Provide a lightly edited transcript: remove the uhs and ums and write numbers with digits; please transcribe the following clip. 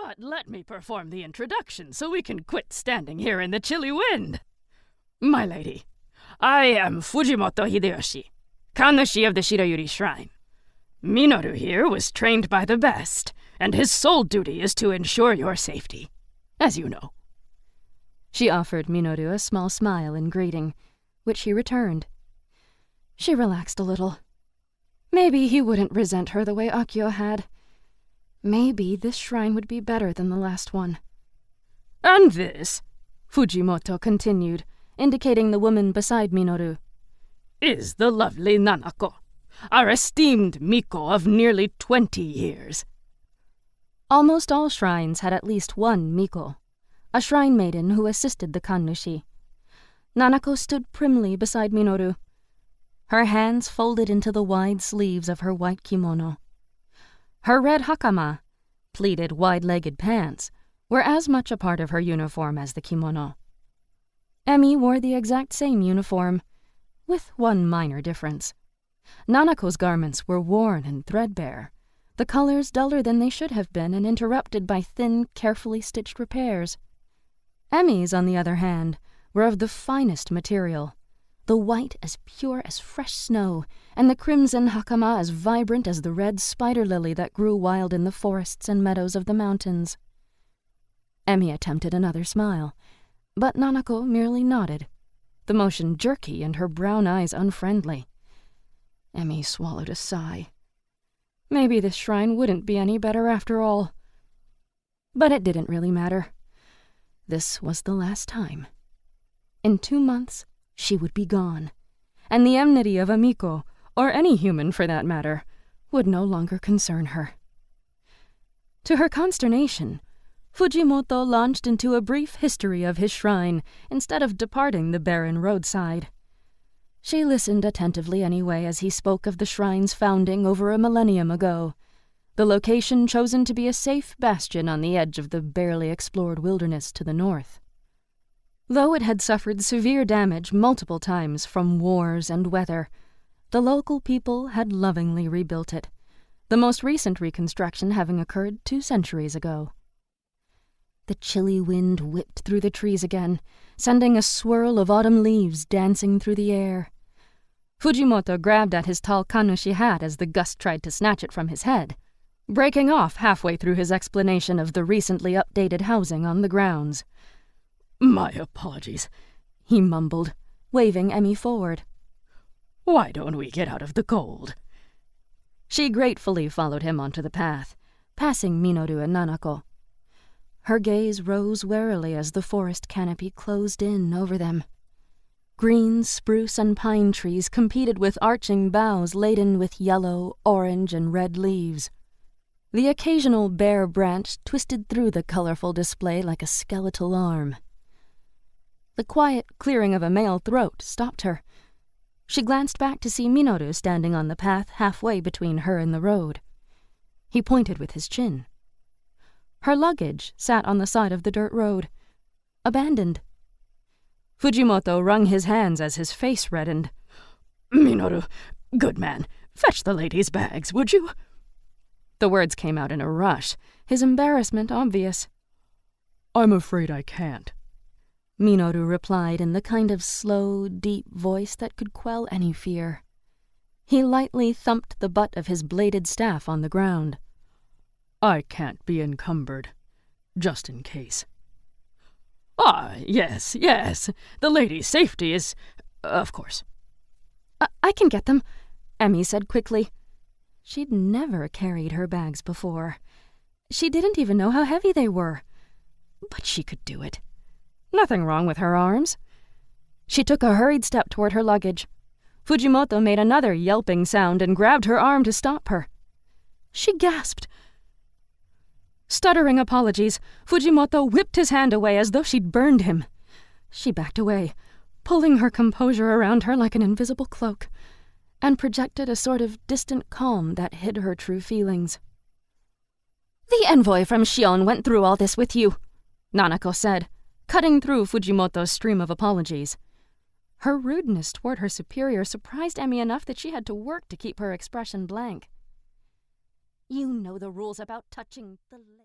But let me perform the introduction so we can quit standing here in the chilly wind. My lady, I am Fujimoto Hideyoshi, Kannushi of the Shiroyuri Shrine. Minoru here was trained by the best, and his sole duty is to ensure your safety, as you know. She offered Minoru a small smile in greeting, which he returned. She relaxed a little. Maybe he wouldn't resent her the way Akio had. Maybe this shrine would be better than the last one. And this, Fujimoto continued, indicating the woman beside Minoru, is the lovely Nanako, our esteemed Miko of nearly 20 years. Almost all shrines had at least one Miko, a shrine maiden who assisted the kannushi. Nanako stood primly beside Minoru, her hands folded into the wide sleeves of her white kimono. Her red hakama, pleated wide-legged pants, were as much a part of her uniform as the kimono. Emi wore the exact same uniform, with one minor difference. Nanako's garments were worn and threadbare, the colors duller than they should have been and interrupted by thin, carefully stitched repairs. Emi's, on the other hand, were of the finest material, the white as pure as fresh snow, and the crimson hakama as vibrant as the red spider lily that grew wild in the forests and meadows of the mountains. Emi attempted another smile, but Nanako merely nodded, the motion jerky and her brown eyes unfriendly. Emi swallowed a sigh. Maybe this shrine wouldn't be any better after all. But it didn't really matter. This was the last time. In 2 months, she would be gone, and the enmity of a Miko, or any human for that matter, would no longer concern her. To her consternation, Fujimoto launched into a brief history of his shrine instead of departing the barren roadside. She listened attentively anyway as he spoke of the shrine's founding over a millennium ago, the location chosen to be a safe bastion on the edge of the barely explored wilderness to the north. Though it had suffered severe damage multiple times from wars and weather, the local people had lovingly rebuilt it, the most recent reconstruction having occurred 2 centuries ago. The chilly wind whipped through the trees again, sending a swirl of autumn leaves dancing through the air. Fujimoto grabbed at his tall kannushi hat as the gust tried to snatch it from his head, breaking off halfway through his explanation of the recently updated housing on the grounds. My apologies, he mumbled, waving Emi forward. Why don't we get out of the cold? She gratefully followed him onto the path, passing Minoru and Nanako. Her gaze rose warily as the forest canopy closed in over them. Green spruce and pine trees competed with arching boughs laden with yellow, orange, and red leaves. The occasional bare branch twisted through the colorful display like a skeletal arm. The quiet clearing of a male throat stopped her. She glanced back to see Minoru standing on the path halfway between her and the road. He pointed with his chin. Her luggage sat on the side of the dirt road, abandoned. Fujimoto wrung his hands as his face reddened. Minoru, good man, fetch the lady's bags, would you? The words came out in a rush, his embarrassment obvious. I'm afraid I can't, Minoru replied in the kind of slow, deep voice that could quell any fear. He lightly thumped the butt of his bladed staff on the ground. I can't be encumbered, just in case. Ah, yes, the lady's safety is, of course. I can get them, Emi said quickly. She'd never carried her bags before. She didn't even know how heavy they were. But she could do it. Nothing wrong with her arms. She took a hurried step toward her luggage. Fujimoto made another yelping sound and grabbed her arm to stop her. She gasped. Stuttering apologies, Fujimoto whipped his hand away as though she'd burned him. She backed away, pulling her composure around her like an invisible cloak, and projected a sort of distant calm that hid her true feelings. "The envoy from Shion went through all this with you," Nanako said, cutting through Fujimoto's stream of apologies. Her rudeness toward her superior surprised Emi enough that she had to work to keep her expression blank. "You know the rules about touching the lake."